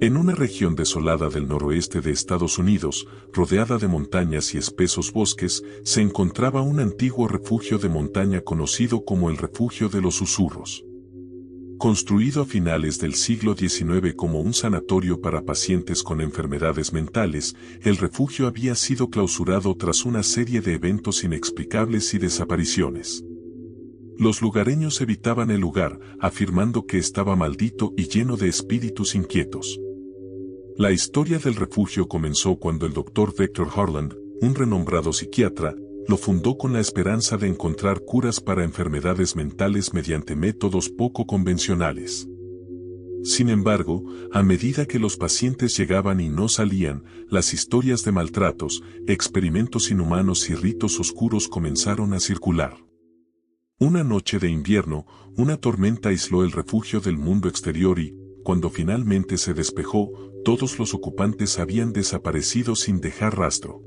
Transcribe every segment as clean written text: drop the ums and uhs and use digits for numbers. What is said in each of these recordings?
En una región desolada del noroeste de Estados Unidos, rodeada de montañas y espesos bosques, se encontraba un antiguo refugio de montaña conocido como el Refugio de los Susurros. Construido a finales del siglo XIX como un sanatorio para pacientes con enfermedades mentales, el refugio había sido clausurado tras una serie de eventos inexplicables y desapariciones. Los lugareños evitaban el lugar, afirmando que estaba maldito y lleno de espíritus inquietos. La historia del refugio comenzó cuando el Dr. Victor Harland, un renombrado psiquiatra, lo fundó con la esperanza de encontrar curas para enfermedades mentales mediante métodos poco convencionales. Sin embargo, a medida que los pacientes llegaban y no salían, las historias de maltratos, experimentos inhumanos y ritos oscuros comenzaron a circular. Una noche de invierno, una tormenta aisló el refugio del mundo exterior y, cuando finalmente se despejó, todos los ocupantes habían desaparecido sin dejar rastro.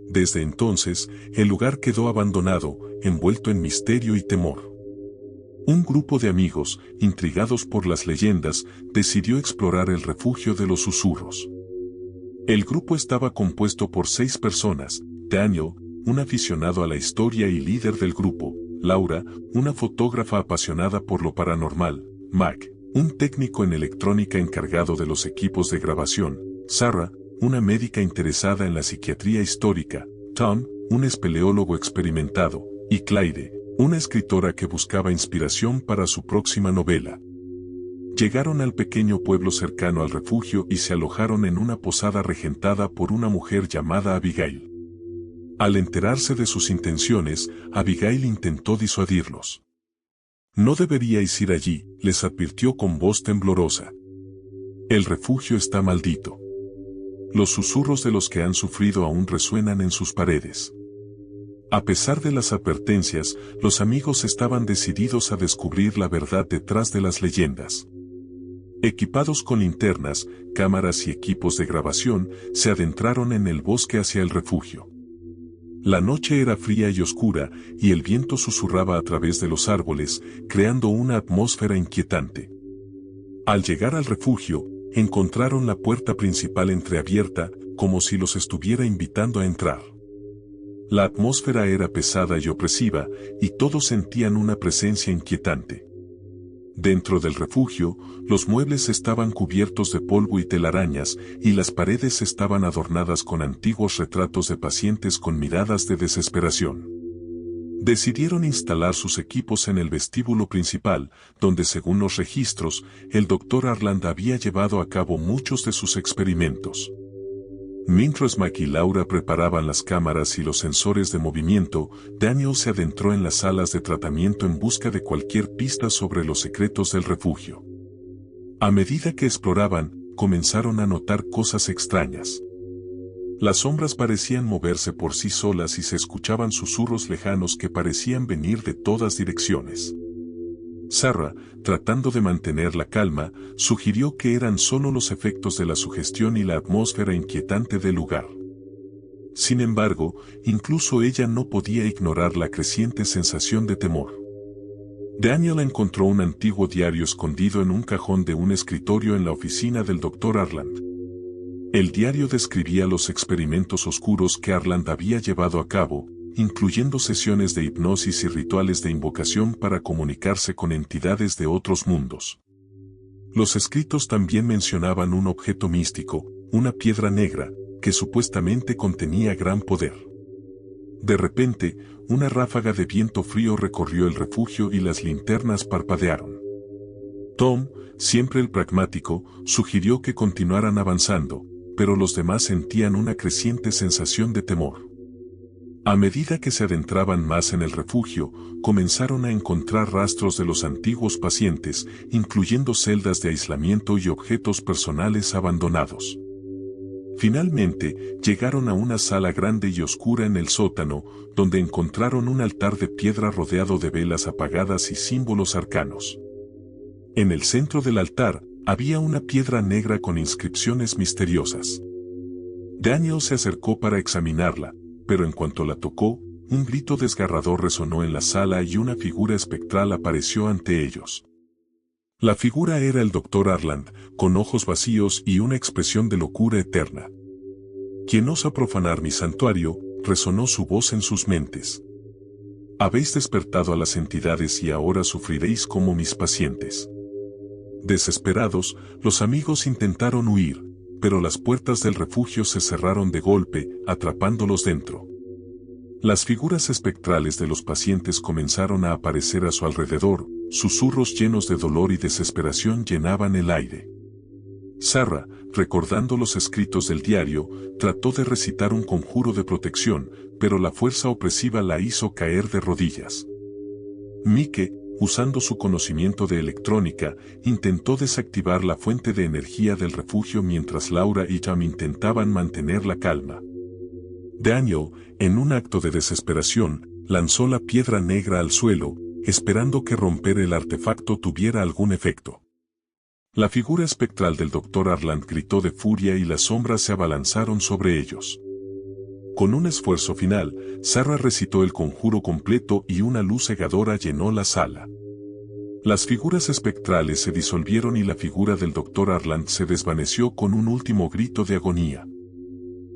Desde entonces, el lugar quedó abandonado, envuelto en misterio y temor. Un grupo de amigos, intrigados por las leyendas, decidió explorar el refugio de los susurros. El grupo estaba compuesto por 6 personas: Daniel, un aficionado a la historia y líder del grupo; Laura, una fotógrafa apasionada por lo paranormal; Mac, un técnico en electrónica encargado de los equipos de grabación; Sarah, una médica interesada en la psiquiatría histórica; Tom, un espeleólogo experimentado; y Clyde, una escritora que buscaba inspiración para su próxima novela. Llegaron al pequeño pueblo cercano al refugio y se alojaron en una posada regentada por una mujer llamada Abigail. Al enterarse de sus intenciones, Abigail intentó disuadirlos. «No deberíais ir allí», les advirtió con voz temblorosa. «El refugio está maldito. Los susurros de los que han sufrido aún resuenan en sus paredes». A pesar de las advertencias, los amigos estaban decididos a descubrir la verdad detrás de las leyendas. Equipados con linternas, cámaras y equipos de grabación, se adentraron en el bosque hacia el refugio. La noche era fría y oscura, y el viento susurraba a través de los árboles, creando una atmósfera inquietante. Al llegar al refugio, encontraron la puerta principal entreabierta, como si los estuviera invitando a entrar. La atmósfera era pesada y opresiva, y todos sentían una presencia inquietante. Dentro del refugio, los muebles estaban cubiertos de polvo y telarañas, y las paredes estaban adornadas con antiguos retratos de pacientes con miradas de desesperación. Decidieron instalar sus equipos en el vestíbulo principal, donde según los registros, el Dr. Harland había llevado a cabo muchos de sus experimentos. Mientras Mac y Laura preparaban las cámaras y los sensores de movimiento, Daniel se adentró en las salas de tratamiento en busca de cualquier pista sobre los secretos del refugio. A medida que exploraban, comenzaron a notar cosas extrañas. Las sombras parecían moverse por sí solas y se escuchaban susurros lejanos que parecían venir de todas direcciones. Sarah, tratando de mantener la calma, sugirió que eran solo los efectos de la sugestión y la atmósfera inquietante del lugar. Sin embargo, incluso ella no podía ignorar la creciente sensación de temor. Daniel encontró un antiguo diario escondido en un cajón de un escritorio en la oficina del Dr. Harland. El diario describía los experimentos oscuros que Harland había llevado a cabo, incluyendo sesiones de hipnosis y rituales de invocación para comunicarse con entidades de otros mundos. Los escritos también mencionaban un objeto místico, una piedra negra, que supuestamente contenía gran poder. De repente, una ráfaga de viento frío recorrió el refugio y las linternas parpadearon. Tom, siempre el pragmático, sugirió que continuaran avanzando, pero los demás sentían una creciente sensación de temor. A medida que se adentraban más en el refugio, comenzaron a encontrar rastros de los antiguos pacientes, incluyendo celdas de aislamiento y objetos personales abandonados. Finalmente, llegaron a una sala grande y oscura en el sótano, donde encontraron un altar de piedra rodeado de velas apagadas y símbolos arcanos. En el centro del altar, había una piedra negra con inscripciones misteriosas. Daniel se acercó para examinarla, pero en cuanto la tocó, un grito desgarrador resonó en la sala y una figura espectral apareció ante ellos. La figura era el Dr. Arland, con ojos vacíos y una expresión de locura eterna. «¿Quién osa profanar mi santuario?», resonó su voz en sus mentes. «Habéis despertado a las entidades y ahora sufriréis como mis pacientes». Desesperados, los amigos intentaron huir, pero las puertas del refugio se cerraron de golpe, atrapándolos dentro. Las figuras espectrales de los pacientes comenzaron a aparecer a su alrededor, susurros llenos de dolor y desesperación llenaban el aire. Sarah, recordando los escritos del diario, trató de recitar un conjuro de protección, pero la fuerza opresiva la hizo caer de rodillas. Mike, usando su conocimiento de electrónica, intentó desactivar la fuente de energía del refugio mientras Laura y Jam intentaban mantener la calma. Daniel, en un acto de desesperación, lanzó la piedra negra al suelo, esperando que romper el artefacto tuviera algún efecto. La figura espectral del Dr. Arland gritó de furia y las sombras se abalanzaron sobre ellos. Con un esfuerzo final, Sarah recitó el conjuro completo y una luz cegadora llenó la sala. Las figuras espectrales se disolvieron y la figura del Dr. Arland se desvaneció con un último grito de agonía.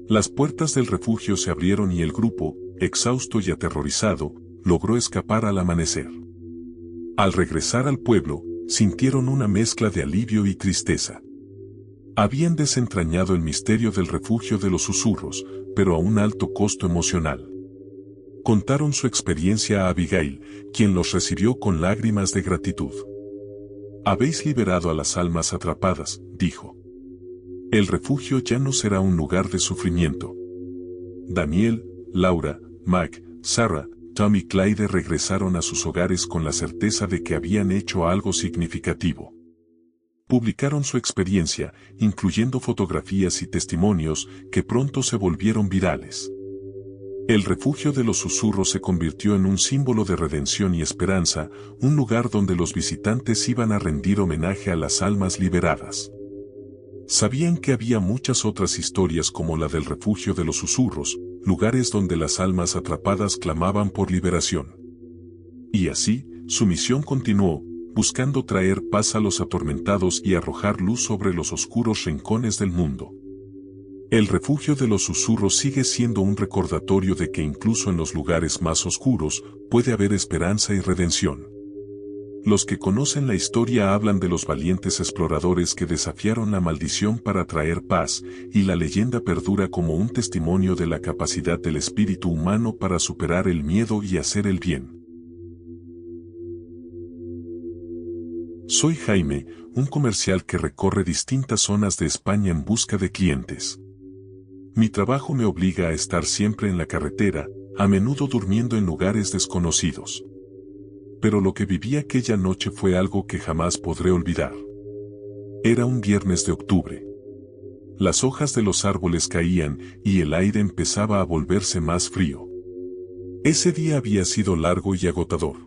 Las puertas del refugio se abrieron y el grupo, exhausto y aterrorizado, logró escapar al amanecer. Al regresar al pueblo, sintieron una mezcla de alivio y tristeza. Habían desentrañado el misterio del refugio de los susurros, pero a un alto costo emocional. Contaron su experiencia a Abigail, quien los recibió con lágrimas de gratitud. «Habéis liberado a las almas atrapadas», dijo. «El refugio ya no será un lugar de sufrimiento». Daniel, Laura, Mac, Sarah, Tom y Clyde regresaron a sus hogares con la certeza de que habían hecho algo significativo. Publicaron su experiencia, incluyendo fotografías y testimonios, que pronto se volvieron virales. El refugio de los susurros se convirtió en un símbolo de redención y esperanza, un lugar donde los visitantes iban a rendir homenaje a las almas liberadas. Sabían que había muchas otras historias como la del refugio de los susurros, lugares donde las almas atrapadas clamaban por liberación. Y así, su misión continuó, buscando traer paz a los atormentados y arrojar luz sobre los oscuros rincones del mundo. El refugio de los susurros sigue siendo un recordatorio de que incluso en los lugares más oscuros puede haber esperanza y redención. Los que conocen la historia hablan de los valientes exploradores que desafiaron la maldición para traer paz, y la leyenda perdura como un testimonio de la capacidad del espíritu humano para superar el miedo y hacer el bien. Soy Jaime, un comercial que recorre distintas zonas de España en busca de clientes. Mi trabajo me obliga a estar siempre en la carretera, a menudo durmiendo en lugares desconocidos. Pero lo que viví aquella noche fue algo que jamás podré olvidar. Era un viernes de octubre. Las hojas de los árboles caían y el aire empezaba a volverse más frío. Ese día había sido largo y agotador.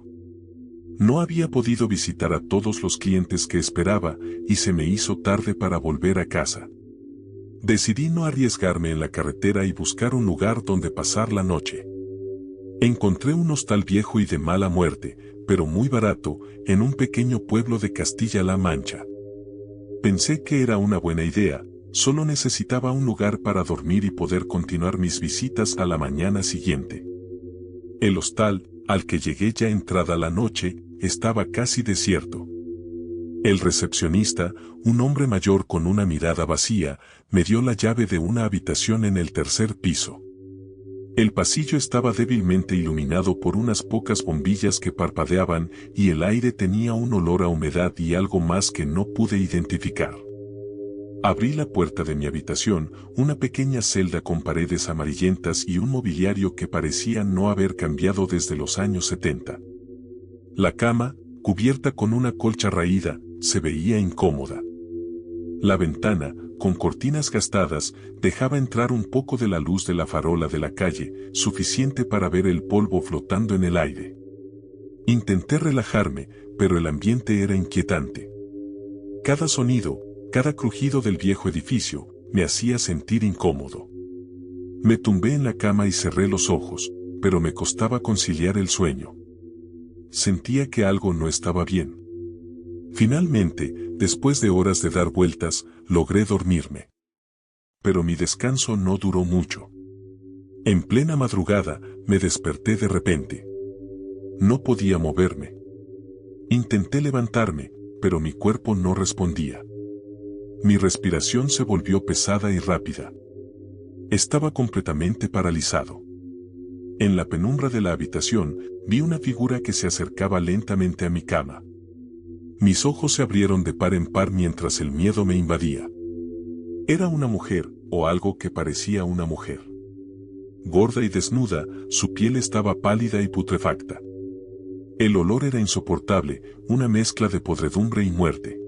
No había podido visitar a todos los clientes que esperaba y se me hizo tarde para volver a casa. Decidí no arriesgarme en la carretera y buscar un lugar donde pasar la noche. Encontré un hostal viejo y de mala muerte, pero muy barato, en un pequeño pueblo de Castilla-La Mancha. Pensé que era una buena idea, solo necesitaba un lugar para dormir y poder continuar mis visitas a la mañana siguiente. El hostal, al que llegué ya entrada la noche, estaba casi desierto. El recepcionista, un hombre mayor con una mirada vacía, me dio la llave de una habitación en el tercer piso. El pasillo estaba débilmente iluminado por unas pocas bombillas que parpadeaban y el aire tenía un olor a humedad y algo más que no pude identificar. Abrí la puerta de mi habitación, una pequeña celda con paredes amarillentas y un mobiliario que parecía no haber cambiado desde los años 70. La cama, cubierta con una colcha raída, se veía incómoda. La ventana, con cortinas gastadas, dejaba entrar un poco de la luz de la farola de la calle, suficiente para ver el polvo flotando en el aire. Intenté relajarme, pero el ambiente era inquietante. Cada sonido, cada crujido del viejo edificio, me hacía sentir incómodo. Me tumbé en la cama y cerré los ojos, pero me costaba conciliar el sueño. Sentía que algo no estaba bien. Finalmente, después de horas de dar vueltas, logré dormirme. Pero mi descanso no duró mucho. En plena madrugada, me desperté de repente. No podía moverme. Intenté levantarme, pero mi cuerpo no respondía. Mi respiración se volvió pesada y rápida. Estaba completamente paralizado. En la penumbra de la habitación, vi una figura que se acercaba lentamente a mi cama. Mis ojos se abrieron de par en par mientras el miedo me invadía. Era una mujer, o algo que parecía una mujer. Gorda y desnuda, su piel estaba pálida y putrefacta. El olor era insoportable, una mezcla de podredumbre y muerte.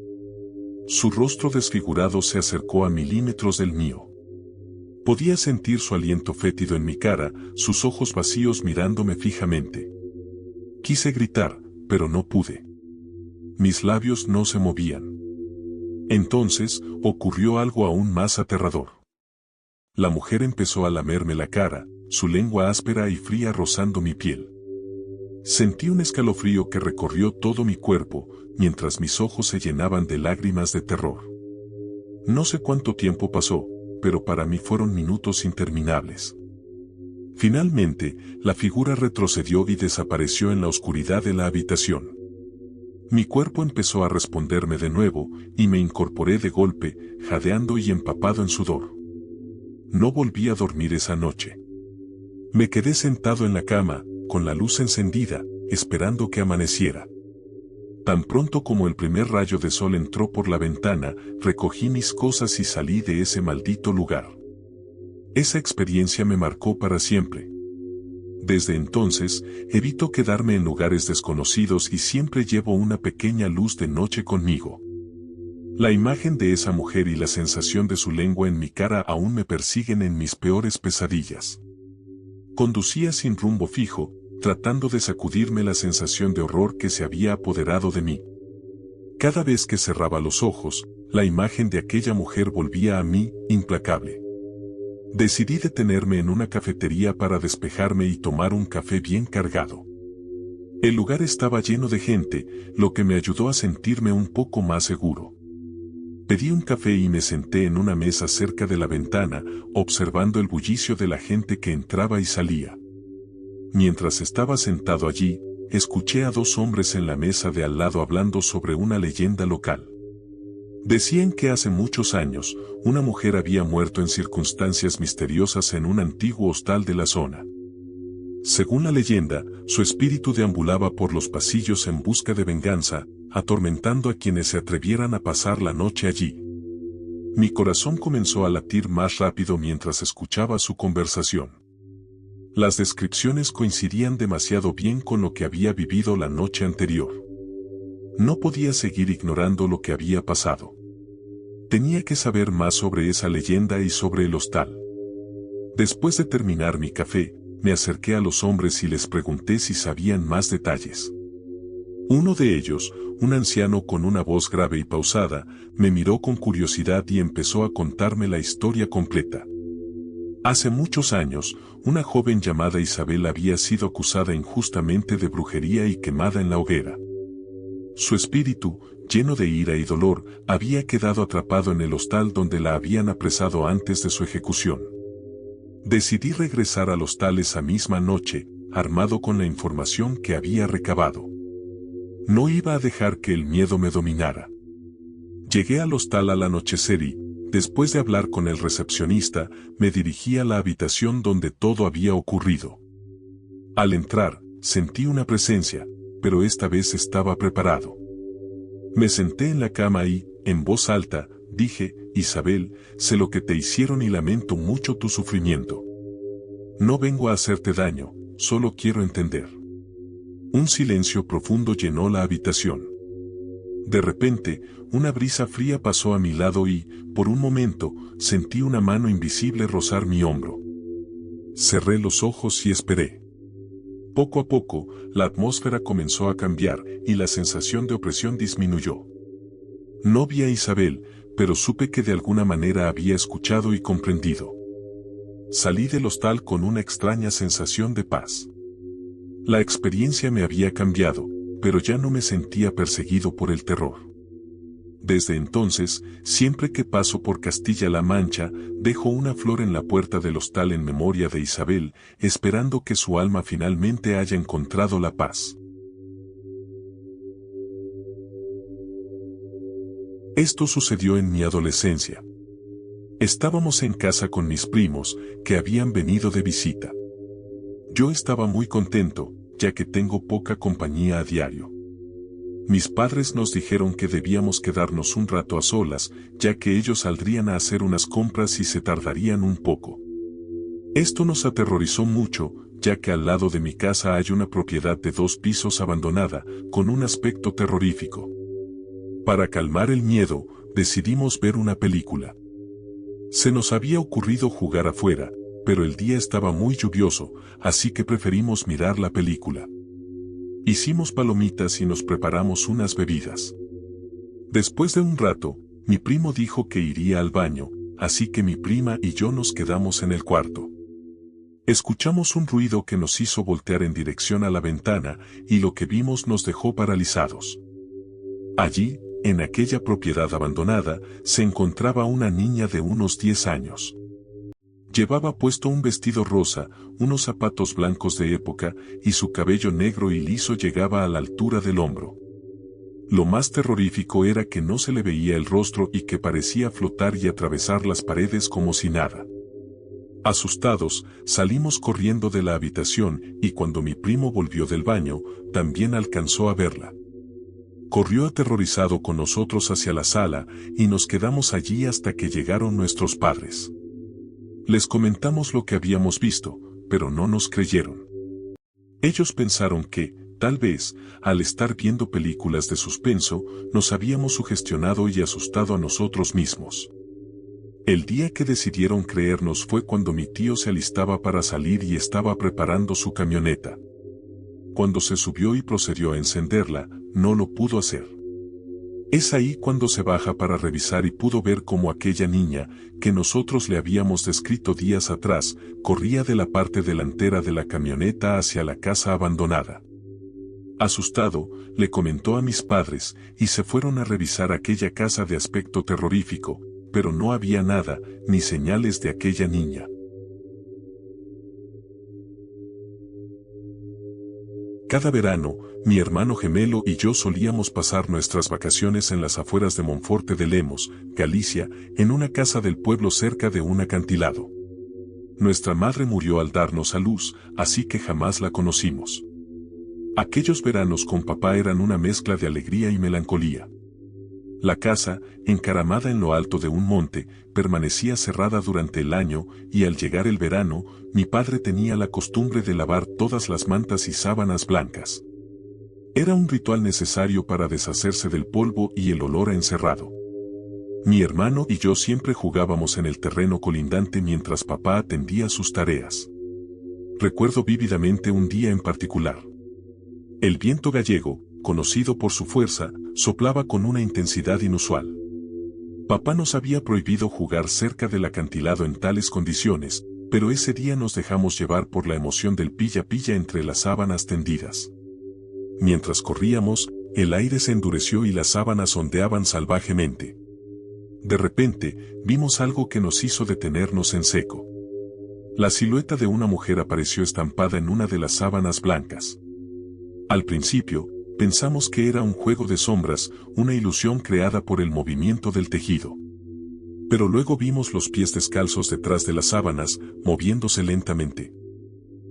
Su rostro desfigurado se acercó a milímetros del mío. Podía sentir su aliento fétido en mi cara, sus ojos vacíos mirándome fijamente. Quise gritar, pero no pude. Mis labios no se movían. Entonces, ocurrió algo aún más aterrador. La mujer empezó a lamerme la cara, su lengua áspera y fría rozando mi piel. Sentí un escalofrío que recorrió todo mi cuerpo, mientras mis ojos se llenaban de lágrimas de terror. No sé cuánto tiempo pasó, pero para mí fueron minutos interminables. Finalmente, la figura retrocedió y desapareció en la oscuridad de la habitación. Mi cuerpo empezó a responderme de nuevo, y me incorporé de golpe, jadeando y empapado en sudor. No volví a dormir esa noche. Me quedé sentado en la cama, con la luz encendida, esperando que amaneciera. Tan pronto como el primer rayo de sol entró por la ventana, recogí mis cosas y salí de ese maldito lugar. Esa experiencia me marcó para siempre. Desde entonces, evito quedarme en lugares desconocidos y siempre llevo una pequeña luz de noche conmigo. La imagen de esa mujer y la sensación de su lengua en mi cara aún me persiguen en mis peores pesadillas. Conducía sin rumbo fijo, tratando de sacudirme la sensación de horror que se había apoderado de mí. Cada vez que cerraba los ojos, la imagen de aquella mujer volvía a mí, implacable. Decidí detenerme en una cafetería para despejarme y tomar un café bien cargado. El lugar estaba lleno de gente, lo que me ayudó a sentirme un poco más seguro. Pedí un café y me senté en una mesa cerca de la ventana, observando el bullicio de la gente que entraba y salía. Mientras estaba sentado allí, escuché a dos hombres en la mesa de al lado hablando sobre una leyenda local. Decían que hace muchos años, una mujer había muerto en circunstancias misteriosas en un antiguo hostal de la zona. Según la leyenda, su espíritu deambulaba por los pasillos en busca de venganza, atormentando a quienes se atrevieran a pasar la noche allí. Mi corazón comenzó a latir más rápido mientras escuchaba su conversación. Las descripciones coincidían demasiado bien con lo que había vivido la noche anterior. No podía seguir ignorando lo que había pasado. Tenía que saber más sobre esa leyenda y sobre el hostal. Después de terminar mi café, me acerqué a los hombres y les pregunté si sabían más detalles. Uno de ellos, un anciano con una voz grave y pausada, me miró con curiosidad y empezó a contarme la historia completa. Hace muchos años, una joven llamada Isabel había sido acusada injustamente de brujería y quemada en la hoguera. Su espíritu, lleno de ira y dolor, había quedado atrapado en el hostal donde la habían apresado antes de su ejecución. Decidí regresar al hostal esa misma noche, armado con la información que había recabado. No iba a dejar que el miedo me dominara. Llegué al hostal al anochecer y, después de hablar con el recepcionista, me dirigí a la habitación donde todo había ocurrido. Al entrar, sentí una presencia, pero esta vez estaba preparado. Me senté en la cama y, en voz alta, dije, Isabel, sé lo que te hicieron y lamento mucho tu sufrimiento. No vengo a hacerte daño, solo quiero entender. Un silencio profundo llenó la habitación. De repente, una brisa fría pasó a mi lado y, por un momento, sentí una mano invisible rozar mi hombro. Cerré los ojos y esperé. Poco a poco, la atmósfera comenzó a cambiar y la sensación de opresión disminuyó. No vi a Isabel, pero supe que de alguna manera había escuchado y comprendido. Salí del hostal con una extraña sensación de paz. La experiencia me había cambiado, pero ya no me sentía perseguido por el terror. Desde entonces, siempre que paso por Castilla-La Mancha, dejo una flor en la puerta del hostal en memoria de Isabel, esperando que su alma finalmente haya encontrado la paz. Esto sucedió en mi adolescencia. Estábamos en casa con mis primos, que habían venido de visita. Yo estaba muy contento, ya que tengo poca compañía a diario. Mis padres nos dijeron que debíamos quedarnos un rato a solas, ya que ellos saldrían a hacer unas compras y se tardarían un poco. Esto nos aterrorizó mucho, ya que al lado de mi casa hay una propiedad de 2 pisos abandonada, con un aspecto terrorífico. Para calmar el miedo, decidimos ver una película. Se nos había ocurrido jugar afuera, pero el día estaba muy lluvioso, así que preferimos mirar la película. Hicimos palomitas y nos preparamos unas bebidas. Después de un rato, mi primo dijo que iría al baño, así que mi prima y yo nos quedamos en el cuarto. Escuchamos un ruido que nos hizo voltear en dirección a la ventana, y lo que vimos nos dejó paralizados. Allí, en aquella propiedad abandonada, se encontraba una niña de unos 10 años. Llevaba puesto un vestido rosa, unos zapatos blancos de época, y su cabello negro y liso llegaba a la altura del hombro. Lo más terrorífico era que no se le veía el rostro y que parecía flotar y atravesar las paredes como si nada. Asustados, salimos corriendo de la habitación y cuando mi primo volvió del baño, también alcanzó a verla. Corrió aterrorizado con nosotros hacia la sala y nos quedamos allí hasta que llegaron nuestros padres. Les comentamos lo que habíamos visto, pero no nos creyeron. Ellos pensaron que, tal vez, al estar viendo películas de suspenso, nos habíamos sugestionado y asustado a nosotros mismos. El día que decidieron creernos fue cuando mi tío se alistaba para salir y estaba preparando su camioneta. Cuando se subió y procedió a encenderla, no lo pudo hacer. Es ahí cuando se baja para revisar y pudo ver cómo aquella niña, que nosotros le habíamos descrito días atrás, corría de la parte delantera de la camioneta hacia la casa abandonada. Asustado, le comentó a mis padres, y se fueron a revisar aquella casa de aspecto terrorífico, pero no había nada, ni señales de aquella niña. Cada verano, mi hermano gemelo y yo solíamos pasar nuestras vacaciones en las afueras de Monforte de Lemos, Galicia, en una casa del pueblo cerca de un acantilado. Nuestra madre murió al darnos a luz, así que jamás la conocimos. Aquellos veranos con papá eran una mezcla de alegría y melancolía. La casa, encaramada en lo alto de un monte, permanecía cerrada durante el año, y al llegar el verano, mi padre tenía la costumbre de lavar todas las mantas y sábanas blancas. Era un ritual necesario para deshacerse del polvo y el olor a encerrado. Mi hermano y yo siempre jugábamos en el terreno colindante mientras papá atendía sus tareas. Recuerdo vívidamente un día en particular. El viento gallego, conocido por su fuerza, soplaba con una intensidad inusual. Papá nos había prohibido jugar cerca del acantilado en tales condiciones, pero ese día nos dejamos llevar por la emoción del pilla-pilla entre las sábanas tendidas. Mientras corríamos, el aire se endureció y las sábanas ondeaban salvajemente. De repente, vimos algo que nos hizo detenernos en seco. La silueta de una mujer apareció estampada en una de las sábanas blancas. Al principio, pensamos que era un juego de sombras, una ilusión creada por el movimiento del tejido. Pero luego vimos los pies descalzos detrás de las sábanas, moviéndose lentamente.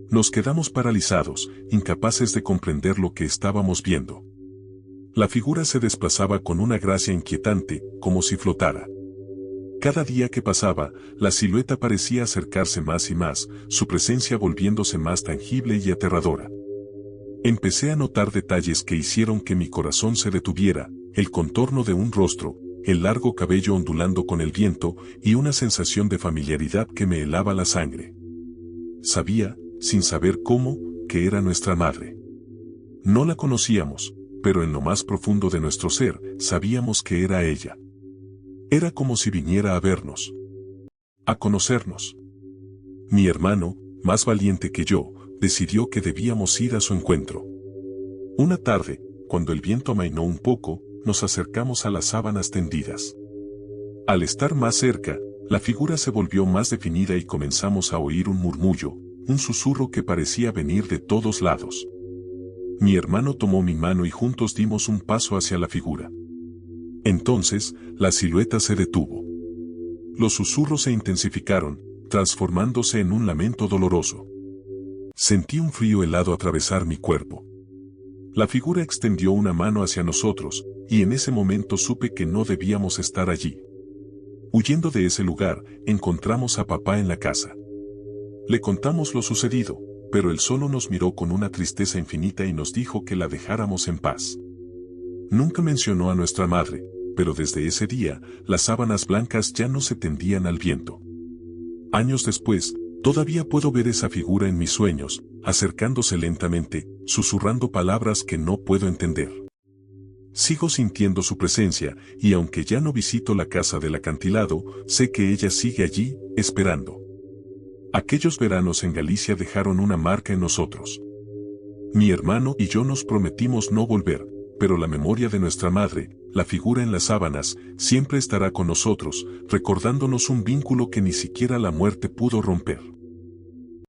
Nos quedamos paralizados, incapaces de comprender lo que estábamos viendo. La figura se desplazaba con una gracia inquietante, como si flotara. Cada día que pasaba, la silueta parecía acercarse más y más, su presencia volviéndose más tangible y aterradora. Empecé a notar detalles que hicieron que mi corazón se detuviera, el contorno de un rostro, el largo cabello ondulando con el viento y una sensación de familiaridad que me helaba la sangre. Sabía, sin saber cómo, que era nuestra madre. No la conocíamos, pero en lo más profundo de nuestro ser, sabíamos que era ella. Era como si viniera a vernos, a conocernos. Mi hermano, más valiente que yo, decidió que debíamos ir a su encuentro. Una tarde, Cuando el viento amainó un poco, nos acercamos a las sábanas tendidas. Al estar más cerca, la figura se volvió más definida y comenzamos a oír un murmullo, un susurro que parecía venir de todos lados. Mi hermano tomó mi mano y juntos dimos un paso hacia la figura. Entonces, la silueta se detuvo. Los susurros se intensificaron, transformándose en un lamento doloroso. Sentí un frío helado atravesar mi cuerpo. La figura extendió una mano hacia nosotros, y en ese momento supe que no debíamos estar allí. Huyendo de ese lugar, encontramos a papá en la casa. Le contamos lo sucedido, pero él solo nos miró con una tristeza infinita y nos dijo que la dejáramos en paz. Nunca mencionó a nuestra madre, pero desde ese día, las sábanas blancas ya no se tendían al viento. Años después, todavía puedo ver esa figura en mis sueños, acercándose lentamente, susurrando palabras que no puedo entender. Sigo sintiendo su presencia, y aunque ya no visito la casa del acantilado, sé que ella sigue allí, esperando. Aquellos veranos en Galicia dejaron una marca en nosotros. Mi hermano y yo nos prometimos no volver, pero la memoria de nuestra madre, la figura en las sábanas, siempre estará con nosotros, recordándonos un vínculo que ni siquiera la muerte pudo romper.